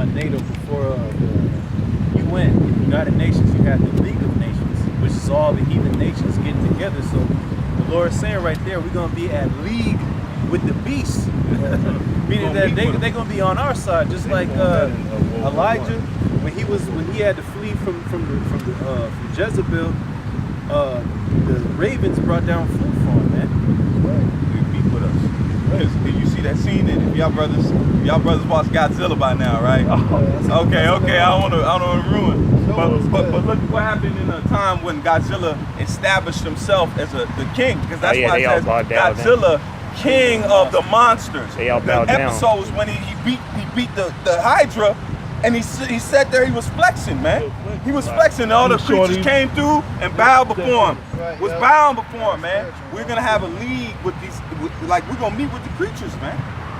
NATO before the UN, United Nations, you had the League of Nations, which is all the heathen nations getting together. So the Lord is saying right there, we're going to be at league with the beast. Meaning that they're going to be on our side, just like Elijah, when he had to flee from Jezebel, the ravens brought down food for him, man. They beat with us. Because you see that scene that y'all brothers watch Godzilla by now, right? Okay. I don't want to ruin. But look what happened in a time when Godzilla established himself as the king, because that's why it says Godzilla, king of the monsters. They all bowed down. The episode was when he beat the Hydra, and he sat there, he was flexing, man. He was flexing. All the creatures came through and bowed before him. Was bowing before him, man. We're gonna have a league with these, like we're gonna meet with the creatures, man.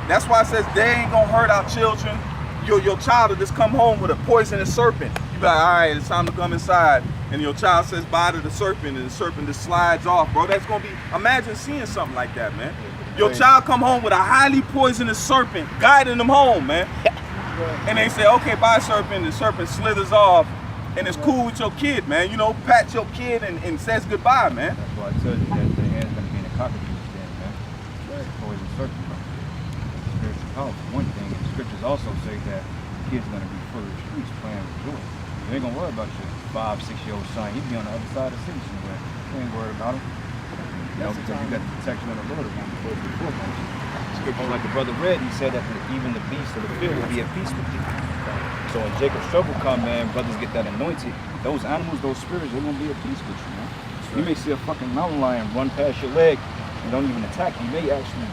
That's why it says they ain't gonna hurt our children. Your child will just come home with a poisonous serpent. You be like, all right, it's time to come inside. And your child says bye to the serpent, and the serpent just slides off, bro. That's gonna be, imagine seeing something like that, man. Your child come home with a highly poisonous serpent guiding them home, man. And they say, okay, bye, serpent. The serpent slithers off, and it's cool with your kid, man. You know, pat your kid and says goodbye, man. That's why I tell you that the hand's gonna be in the cockroach den, man. Poison serpent, bro. Spiritual power. One thing, the scriptures also say that kids are gonna be full of the streets playing with joy. You ain't gonna worry about your 5, 6-year-old son. He be on the other side of the city somewhere. You ain't worried about him. You know, because you got the protection of the Lord around you first and foremost. Scripture, like the brother read, he said that even the beasts of the field will be at peace with you. So when Jacob's trouble come, man, brothers get that anointed. Those animals, those spirits, they're gonna be at peace with you, man. You may see a fucking mountain lion run past your leg and don't even attack you. He may actually,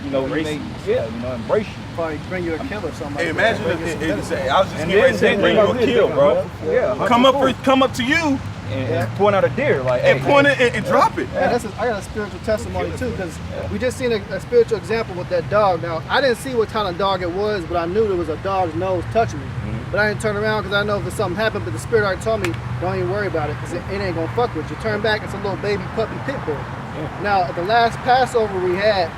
embrace you. Probably bring you a kill or something. Hey, imagine if I was just getting ready to say bring you a kill, bro. Yeah, come up to you and point out a deer, like, and point it and drop it. Yeah, I got a spiritual testimony too, because we just seen a spiritual example with that dog. Now, I didn't see what kind of dog it was, but I knew there was a dog's nose touching me. But I didn't turn around because I know if something happened, but the spirit already told me, don't even worry about it, because it ain't gonna fuck with you. Turn back, it's a little baby puppy pit bull. Now, at the last Passover we had,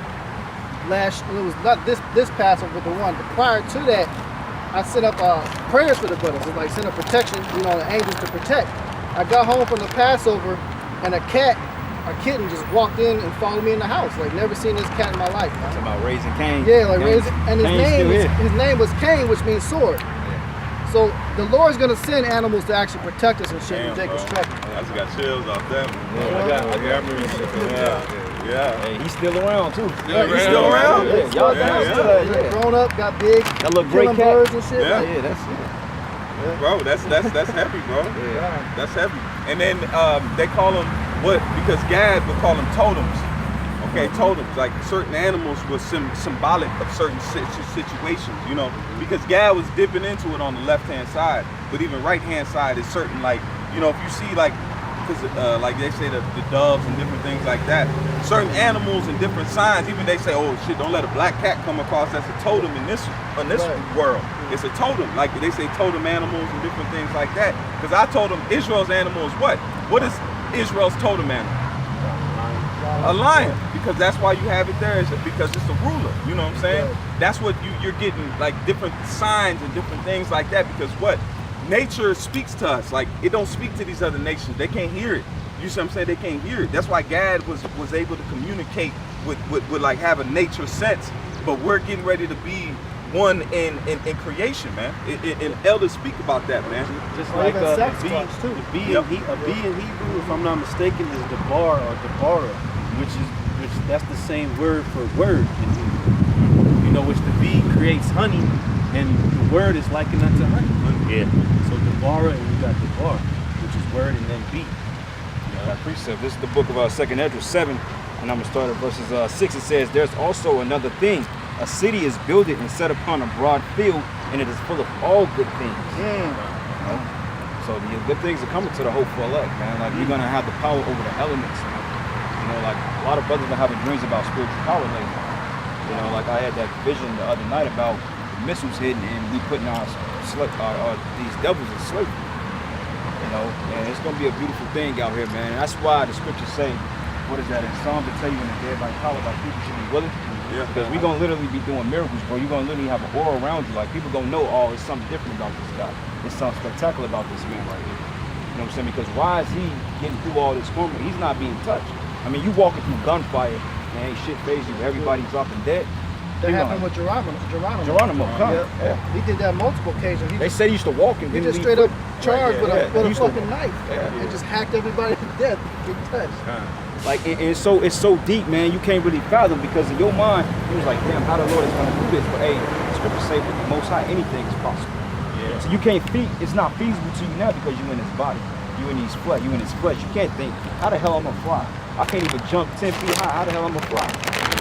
it was not this Passover, but the one prior to that, I set up prayers for the brothers. It's like send a protection, the angels to protect. I got home from the Passover, and a kitten just walked in and followed me in the house. Like, never seen this cat in my life. Talking about raising Cain. Yeah, like raising, and his name was Cain, which means sword. So the Lord's gonna send animals to actually protect us and shit in Jacob's trouble. I just got chills off that one. Yeah. Hey, he's still around too. He's still around? Yeah, y'all Yeah. Grown up, got big, that look great cat. Birds and shit. Yeah, that's it. Yeah. Bro, that's heavy, bro. Yeah. That's heavy. And then they call them because Gad would call them totems. Okay, totems, like certain animals was symbolic of certain situations, because Gad was dipping into it on the left-hand side, but even right-hand side is certain, like, if you see, like, because like they say the doves and different things like that, certain animals and different signs, even they say, oh shit, don't let a black cat come across, that's a totem in this world. It's a totem, like they say totem animals and different things like that. Because I told them Israel's animal is what? What is Israel's totem animal? A lion, because that's why you have it there, is because it's a ruler, you know what I'm saying? Right. That's what you're getting, like different signs and different things like that, because what? Nature speaks to us, like it don't speak to these other nations, they can't hear it. You see what I'm saying? They can't hear it. That's why Gad was able to communicate with like have a nature sense, but we're getting ready to be one in creation, man. And elders speak about that, man. Just like a bee in Hebrew, if I'm not mistaken, is debar or debara, which that's the same word for word in Hebrew. Which the bee creates honey, and the word is likened unto honey. Yeah. So debara, and you got debar, which is word and then bee. Precept. This is the book of 2nd Ezra 7, and I'm gonna start at verses 6. It says, "There's also another thing. A city is builded and set upon a broad field, and it is full of all good things." So the good things are coming to the hopeful elect, man. Like, you're gonna have the power over the elements. Like a lot of brothers are having dreams about spiritual power lately. Like I had that vision the other night about the missiles hitting and we putting these devils in slavery. And it's gonna be a beautiful thing out here, man. And that's why the scriptures say, what is that in Psalms to tell you when the dead like holler, like people should be willing. Yeah. Because we gonna literally be doing miracles, bro. You gonna literally have an aura around you. Like people gonna know, oh, there's something different about this guy. There's something spectacular about this man right here. You know what I'm saying? Because why is he getting through all this for me? He's not being touched. I mean, you walking through gunfire, and ain't shit phase you. Everybody's dropping dead. That happened with Geronimo. Yeah. He did that multiple occasions. They say he used to walk and he didn't just leave straight up foot. charged with a He used to- fucking knife and just hacked everybody to death. Get touched. Like, and it's so deep, man. You can't really fathom because in your mind, it was like, damn, how the Lord is gonna do this? But hey, the scriptures say with the Most High, anything is possible. Yeah. So you can't it's not feasible to you now because you in his body, you in his flesh, You can't think, how the hell I'm gonna fly? I can't even jump 10 feet high. How the hell I'm gonna fly?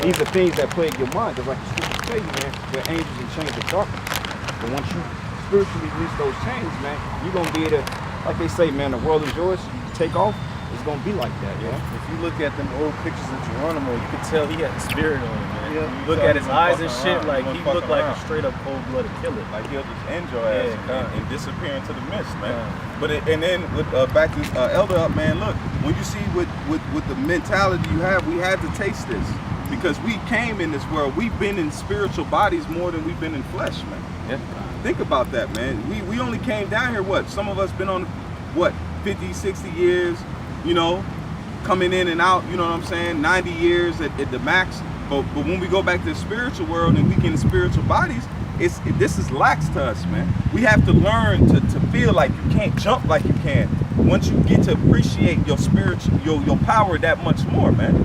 These are things that plague your mind. Because like the scriptures tell you, man, we're angels and chains of darkness. But once you spiritually release those chains, man, you're gonna be able to, like they say, man, the world is yours. You take off. It's gonna be like that, yeah. If you look at them old pictures of Geronimo, you can tell he had the spirit on him, man. Yeah. You look at his eyes and shit, around. like He he gonna looked fuck like a around. straight up cold-blooded killer. Like he'll just end your Yeah, ass and disappear into the mist, man. Yeah. But and then with back to Elder up, man. Look, when you see with the mentality you have, we had to taste this because we came in this world. We've been in spiritual bodies more than we've been in flesh, man. Yeah. Think about that, man. We only came down here. What? Some of us been on what 50, 60 years, you know, coming in and out. You know what I'm saying? 90 years at the max. But when we go back to the spiritual world and we get in spiritual bodies, this is lax to us, man. We have to learn to feel like you can't jump like you can. Once you get to appreciate your spiritual, your power that much more, man.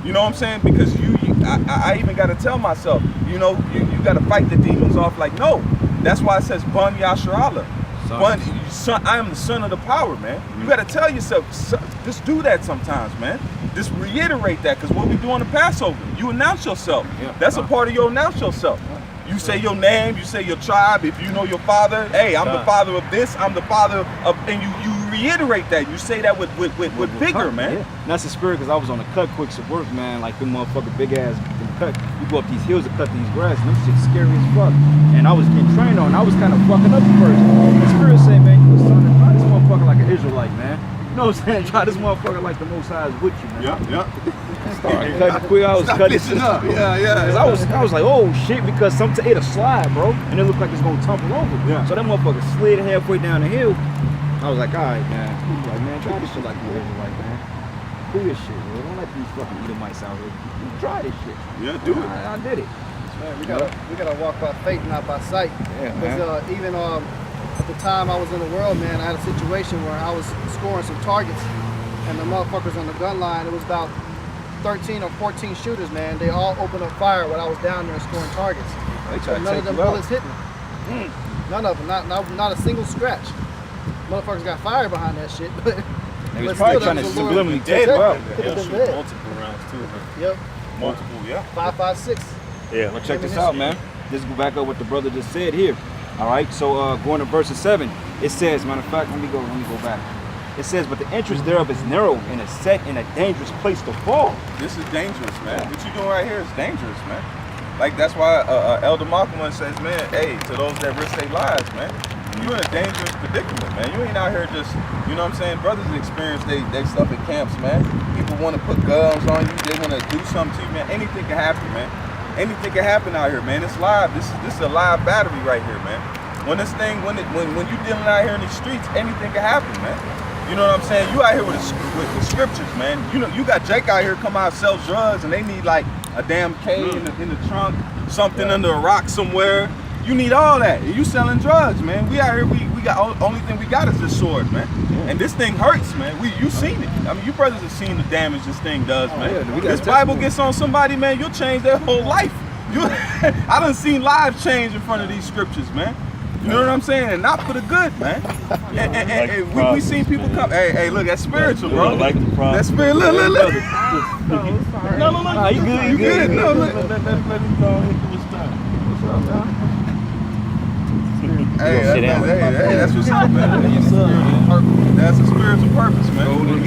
You know what I'm saying? Because I even got to tell myself, you know, you got to fight the demons off. Like, no, that's why it says Bun Yasharala. Son, I am the son of the power, man. You got to tell yourself, just do that sometimes, man. Just reiterate that, because what we do on the Passover, you announce yourself. Yeah. That's a part of your announce yourself. You say your name, you say your tribe. If you know your father, hey, I'm the father of this, I'm the father of, and you reiterate that. You say that with vigor, man. Yeah. And that's the spirit, because I was on the cut quicks at work, man. Like them motherfucking big ass cut. You go up these hills to cut these grass, and them shit's scary as fuck. And I was getting trained on. I was kind of fucking up at first. The spirit say, man, you was trying to try this motherfucker like an Israelite, man. You know what I'm saying? Try this motherfucker like the Most High is with you, man. Yeah. Started cutting quick. I was cutting shit up. Yeah. 'Cause I was like, oh shit, because sometimes it'll slide, bro, and it looked like it's gonna tumble over. Yeah. So that motherfucker slid halfway down the hill. I was like, all right, man. He was like, man, try this shit like you Israelite, man. Do your shit, bro. Don't let these fucking Edomites out here. Try this shit. Yeah, do it. I did it. Man, we gotta walk by faith, not by sight. Yeah, Because even at the time I was in the world, man, I had a situation where I was scoring some targets, and the motherfuckers on the gun line, it was about 13 or 14 shooters, man. They all opened up fire while I was down there scoring targets. They None of them bullets hit me. None of them. Not a single scratch. Motherfuckers got fire behind that shit, but They was but probably still, trying to that was the Lord. subliminally Dead, take you out. Could have They'll been shoot dead. multiple rounds too, man. Yep. Multiple, yeah. 5.56. Yeah. Well, check this out, man. Let's go back up what the brother just said here. All right, so going to verse 7, it says, matter of fact, let me go back. It says, but the entrance thereof is narrow and is set in a dangerous place to fall. This is dangerous, man. What you doing right here is dangerous, man. Like, that's why Elder Malcolm says, man, hey, to those that risk their lives, man, you're in a dangerous predicament, man. You ain't out here just, you know what I'm saying? Brothers experience they stuff at camps, man. People want to put guns on you. They want to do something to you, man. Anything can happen, man. Anything can happen out here, man. It's live. This is a live battery right here, man. When this thing, when you dealing out here in the streets, anything can happen, man. You know what I'm saying? You out here with the scriptures, man. You know, you got Jake out here come out sell drugs, and they need like a damn K in the trunk, something under a rock somewhere. You need all that. And you selling drugs, man. We out here, we got only thing we got is this sword, man. And this thing hurts, man. You seen it. I mean, you brothers have seen the damage this thing does, man. Yeah, this Bible gets on somebody, man, you'll change their whole life. I done seen lives change in front of these scriptures, man. You know what I'm saying? And not for the good, man. And we seen people come. Hey, look, that's spiritual, bro. That's spiritual. Look. No. Nah, you good, You good? No, look. Hey, that's what's up, man. That's a spiritual purpose, man. Golden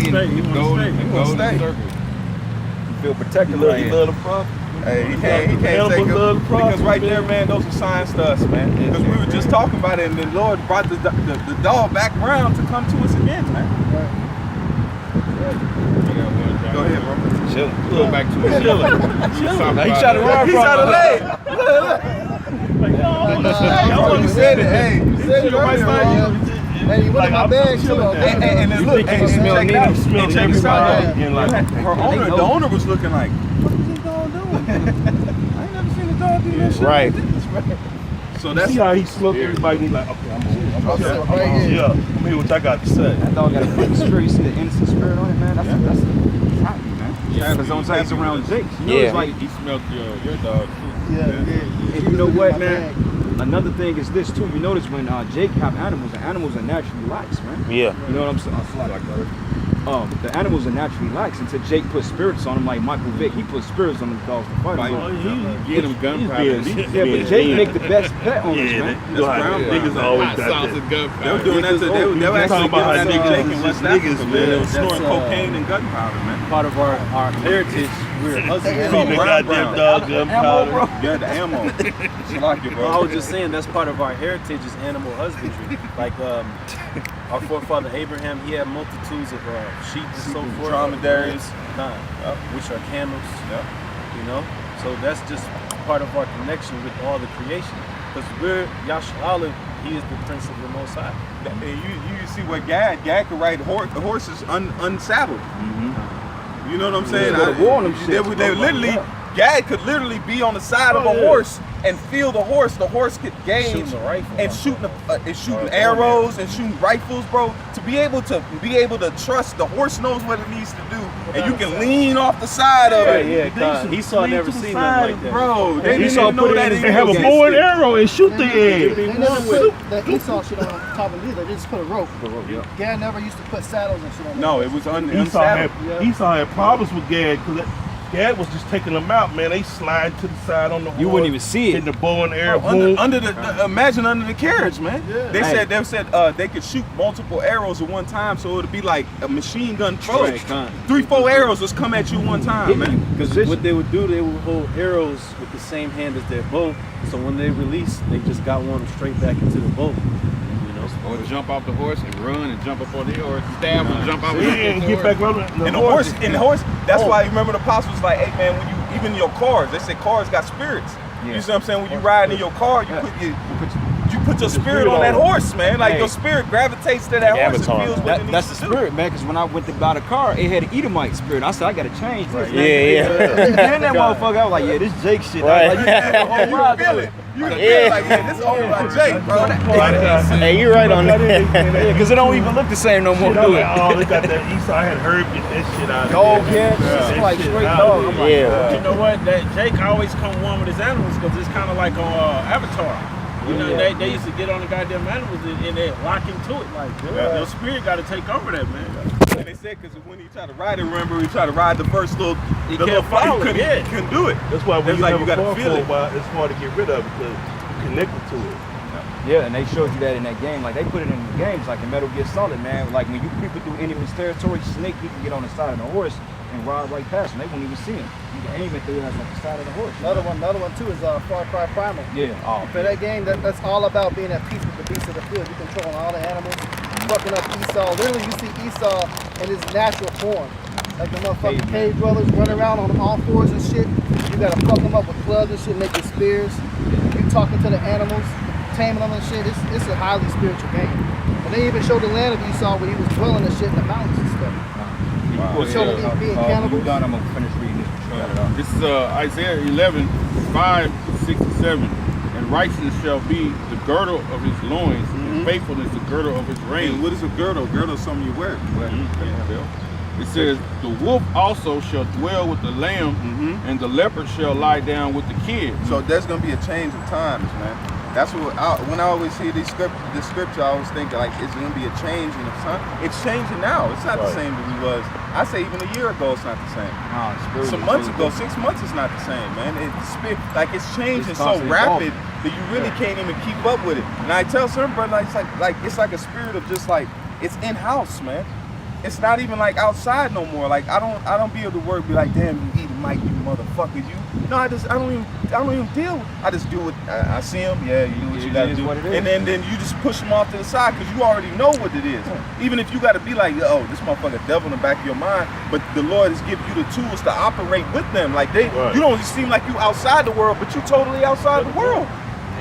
State. You feel protected Look, right you here. love the prophet. Hey, he can't take it because right there, man, those are signs to us, man. Because we were just talking about it, and the Lord brought the dog back around to come to us again, man. Go ahead, bro. Go back to his chilling. He tried to run He's from out of it. leg. You said it. Hey, you said it earlier, bro. Hey, you went in my bag too. And then look, and check it out. And check this out. Like, Her owner, the owner was looking like, what is this dog doing? I ain't never seen a dog do that shit. Right. So that's See how he smoked everybody. He's like, okay, I'm Right here. I'm here. What I got to say? That dog got a fucking spirit. You see the innocent spirit on it, man. That's happy, man. Yeah, because on sides around Jake. You know, it's like he smelled your dog too. Yeah. and you know what, man? Another thing is this too. You notice when Jake have animals, the animals are naturally lax, man. Yeah. You know what I'm saying? The animals are naturally lax until Jake put spirits on them, like Michael Vick. He put spirits on them dogs to fight them. Get him gunpowder. Yeah, but Jake make the best pet owners, man. Niggas always Hot got sauce that. and they were gunpowder. doing that to they were actually talking about giving that how to Jake in West niggas, Africa, man. man. They were That's, snorting cocaine and gunpowder, man. Part of our heritage. We're husbands. Feed the goddamn dog gunpowder. Yeah, the ammo. It's like it, Well, I bro. was just saying that's part of our heritage is animal husbandry. Like our forefather Abraham, he had multitudes of sheep and so forth, dromedaries, which are camels. Yeah. You know, so that's just part of our connection with all the creation. Because we're Yashala, he is the Prince of the Most High. And you see what Gad could ride the horses unsaddled. You know what I'm saying? go to war on them They shits, would bro. literally, Gad could literally be on the side of a horse and feel the horse. The horse could gain Shooting a rifle, and shooting arrows and shooting rifles, bro. To be able to trust the horse knows what it needs to do, and you can lean off the side of it. Yeah, God, Esau never seen nothing like that. Bro, they Esau didn't put know it that in his They have a bow and arrow and shoot the egg. They never put the Esau shit on top of it either. They just put a rope. Gad never used to put saddles and shit on. No, it was Esau unsaddled. had problems with Gad because Gad was just taking them out, man. They slide to the side on the horse. You wouldn't even see it. Hitting the bow and arrow. Under the imagine under the carriage, man. Yeah. They said they could shoot multiple arrows at one time, so it'd be like a machine gun throw. Right, con. 3-4 arrows just come at you one time, man. Because what they would do, they would hold arrows with the same hand as their bow. So when they release, they just got one straight back into the bow. You know. Or jump off the horse and run and jump up on the horse, stab and jump off He didn't get back on And the horse, that's why you remember the apostles like, hey man, when you even your cars, they say cars got spirits. You see what I'm saying? When you ride in your car, you put your spirit on that horse, man. Like your spirit gravitates to that horse and feels what it needs That's the to do. spirit, man. Because when I went to buy the car, it had an Edomite spirit. I said, I gotta change this. Yeah, yeah. Then that motherfucker, I was like, yeah, this Jake shit. Right. I was like, yeah, You feel it. You feel like, yeah, this is owned by Jake, bro. Hey, you're right on that. because it don't even look the same no more. Do it? Oh, they got that Esau. I had Herb get that shit out of Dog, there. yeah. It's like That shit straight out dog. of I'm there. like, Yeah. You know what? That Jake always come one with his animals because it's kind of like on Avatar. You know, they used to get on the goddamn animals and they lock into it. Like, your spirit got to take over that, man. And they said because when he tried to ride it, remember he tried to ride the first little He the can't little fight, follow he it, couldn't do it. That's why when It's you like have you a gotta car feel for a it. while, it's hard to get rid of because you're connected to it. yeah, and they showed you that in that game. Like, they put it in the games, like in Metal Gear Solid, man. Like, when you creep through enemy's territory, Snake, you can get on the side of the horse and ride right past them. They won't even see him. You can aim at their ass like the side of the horse. Another one too is Far Cry Primal. Yeah. Oh, For that game, that's all about being at peace with the beasts of the field. You controlling all the animals, fucking up Esau. Literally, you see Esau in his natural form. Like the motherfucking cave dwellers running around on all fours and shit. You gotta fuck them up with clubs and shit, making spears. You talking to the animals, taming them and shit. It's a highly spiritual game. And they even showed the land of Esau when he was dwelling and shit in the mountains and stuff. Wow. Show them being cannibals. Done, I'm gonna finish reading this. This is Isaiah 11, 5, 6, and 7. And righteousness shall be the girdle of his loins, and faithfulness the girdle of his And reins. what is a girdle? Girdle is something you wear. It says, the wolf also shall dwell with the lamb, and the leopard shall lie down with the kid. So there's gonna be a change of times, man. That's what when I always see this scripture, I always think like it's gonna be a change in the time. It's changing now. It's not the same as it was. I say even a year ago, it's not the same. Some months ago, 6 months, it's not the same, man. It's changing so rapid that you really can't even keep up with it. And I tell some brothers, it's like a spirit of just like it's in house, man. It's not even like outside no more. Like I don't be able to work, be like, damn, you eating like you motherfuckers. No, I don't even deal. I just do what I see them. Yeah, you do what you gotta do, and then you just push them off to the side because you already know what it is. Even if you gotta be like, oh, this motherfucker devil in the back of your mind, but the Lord has given you the tools to operate with them. Like you don't just seem like you outside the world, but you totally outside the world.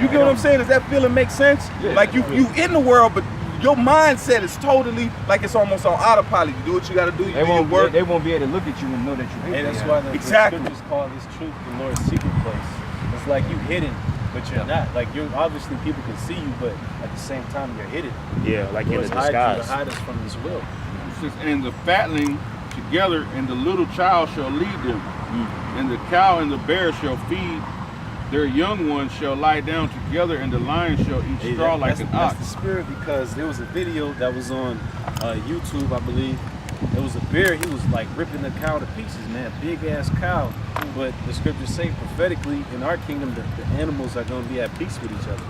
You get what I'm saying? Does that feeling make sense? Yeah, like you in the world, but your mindset is totally like it's almost on autopilot. You do what you got to do. You do your work. They won't be able to look at you and know that you hate And them. that's why the scriptures call this truth the Lord's secret place. It's like you hidden, but you're not. Like you're obviously people can see you, but at the same time you're hidden. Yeah, like in the Lord's hide you to disguise. hide us from His will. It says, and the fatling together, and the little child shall lead them, and the cow and the bear shall feed. Their young ones shall lie down together, and the lion shall eat straw like an ox. That's the spirit, because there was a video that was on YouTube, I believe. There was a bear, he was like ripping the cow to pieces, man, big ass cow. But the scriptures say prophetically in our kingdom that the animals are going to be at peace with each other,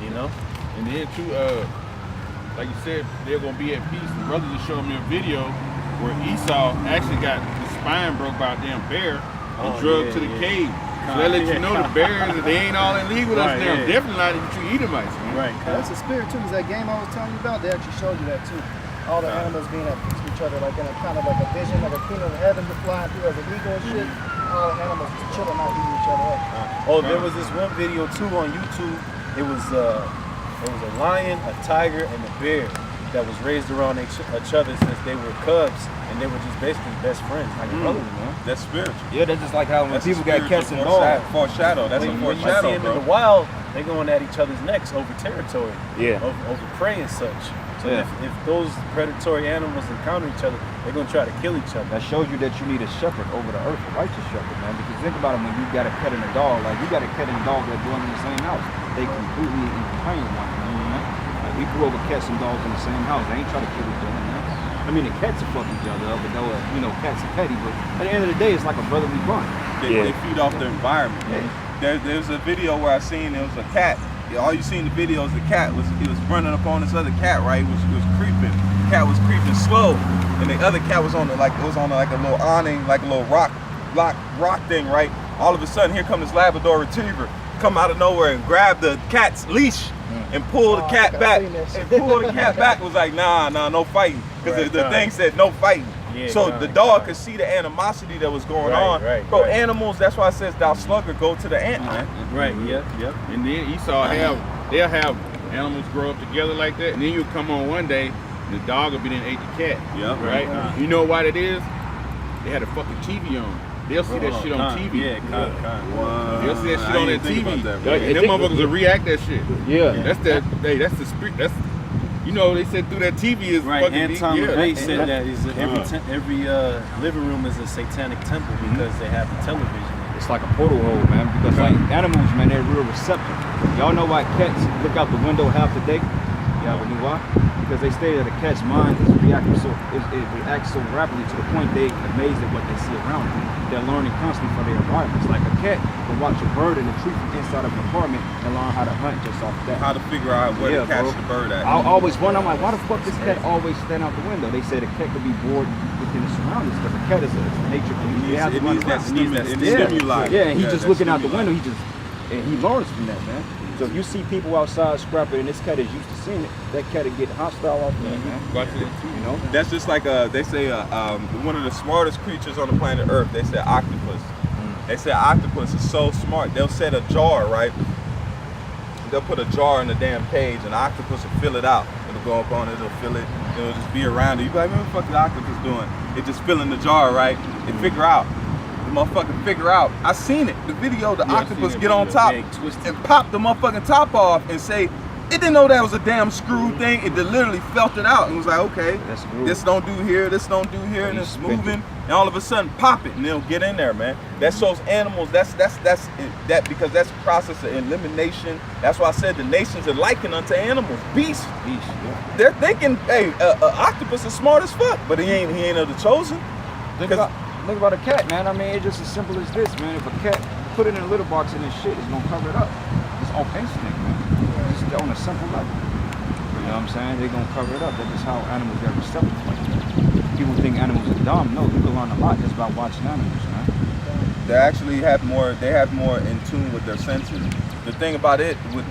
you know? And then too, like you said, they're gonna be at peace. The brother just showed me a video where Esau actually got his spine broke by a damn bear and drugged to the cave. So that lets you know the bears, they ain't all in league with us now. Definitely not even true Edomites, man. Right. That's a spirit too, because that game I was telling you about, they actually showed you that too. All the animals being at peace with each other, like in a kind of like a vision, like a kingdom of heaven flying through as an eagle and shit. All the animals just chilling out, eating each other up. Oh, there was this one video too on YouTube. It was a lion, a tiger, and a bear that was raised around each other since they were cubs, and they were just basically best friends, like brothers, man. That's spiritual. Yeah, that's just like how when That's people got cats and dogs. Foreshadow. That's a When you see foreshadow, them bro. in the wild, they going at each other's necks over territory, Yeah. over prey and such. So if those predatory animals encounter each other, they're gonna try to kill each other. That shows you that you need a shepherd over the earth, a righteous shepherd, man. Because think about it, when you got a cat and a dog, like you got a cat and a dog that dwell in the same house, they completely independent of one another, man. Like we grew up with cats and dogs in the same house. They ain't trying to kill each other, man. I mean, the cats will fuck each other up, but though, cats are petty. But at the end of the day, it's like a brotherly bond. They feed off their environment. There's a video where I seen there was a cat. All you see in the video is the cat was running up on this other cat, right? It was creeping. The cat was creeping slow, and the other cat was on a little awning, like a little rock thing, right? All of a sudden, here comes this Labrador Retriever, come out of nowhere and grab the cat's leash and pull the cat back. And pull the cat back. Was like, nah, no fighting, because the thing said no fighting. Yeah, so the dog could see the animosity that was going on. Bro, animals, that's why it says thou slugger, go to the ant, man. Right, yep. And then Esau they'll have animals grow up together like that, and then you'll come on one day, and the dog will be then ate the cat. Yeah, right. You know why that is? They had a fucking TV on. They'll see that shit on TV. Wow. They'll see that shit on that TV. That, and them motherfuckers will react that shit. Yeah. That's the spirit. They said through that TV is Right, fucking Anton LaVey said that is every living room is a satanic temple because they have the television. It's like a portal hole, man, because like animals, man, they're real receptive. Y'all know why cats look out the window half the day? Y'all ever knew why? Because they say that a cat's mind is reacting it reacts so rapidly to the point they're amazed at what they see around them. They're learning constantly from their environments. Like a cat can watch a bird in a tree from inside of an apartment and learn how to hunt just off that. How to figure out where to catch the bird at. I always wonder, I'm like, why the fuck this cat always stand out the window? They say the cat could be bored within the surroundings because the cat is a nature. It needs that stimuli. Yeah, and he's just looking out the window. And he learns from that, man. So if you see people outside scrapping and this cat is used to seeing it, that cat will get hostile off that, man. You know? That's just like they say one of the smartest creatures on the planet Earth. They say octopus. They say octopus is so smart. They'll set a jar, right? They'll put a jar in the damn cage, and the octopus will fill it out. It'll go up on it, it'll fill it, it'll just be around it. You be like, man, what the fuck the octopus doing? It just filling the jar, right? And figure out. The motherfucker figure out. I seen it. The video, the octopus get on top and pop the motherfucking top off and say, it didn't know that was a damn screw thing. It literally felt it out and was like, okay, this don't do here, this don't do here, and it's moving. And all of a sudden, pop it, and they'll get in there, man. That shows animals. That's because that's a process of elimination. That's why I said the nations are likened unto animals, beasts. They're thinking, hey, octopus is smart as fuck, but he ain't of the chosen. Think about a cat, man. I mean, it's just as simple as this, man. If a cat put it in a litter box and this shit, it's gonna cover it up. It's on instinct, man. It's on a simple level. You know what I'm saying? They're gonna cover it up. That's just how animals get receptive like that. People think animals are dumb. No, you can learn a lot just by watching animals, man. They actually have more. They have more in tune with their senses. The thing about it with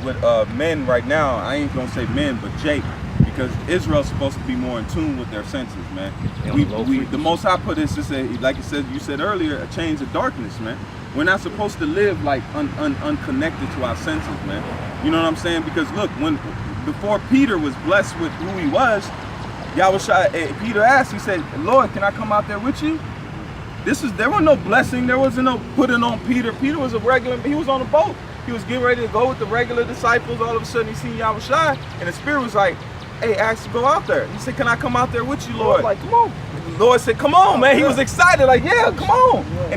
men right now, I ain't gonna say men, but Jake, because Israel's supposed to be more in tune with their senses, man. The Most High put this to say, like you said earlier, a chains of darkness, man. We're not supposed to live like unconnected to our senses, man. You know what I'm saying? Because look, before Peter was blessed with who he was, Peter asked, he said, Lord, can I come out there with you? There was no blessing, there wasn't no putting on Peter. Peter was he was on a boat. He was getting ready to go with the regular disciples. All of a sudden he seen Yahushua, and the Spirit was like, hey, asked to go out there. He said, can I come out there with you, Lord? Like, come on. The Lord said, come on, man. He was excited, like, yeah, come on.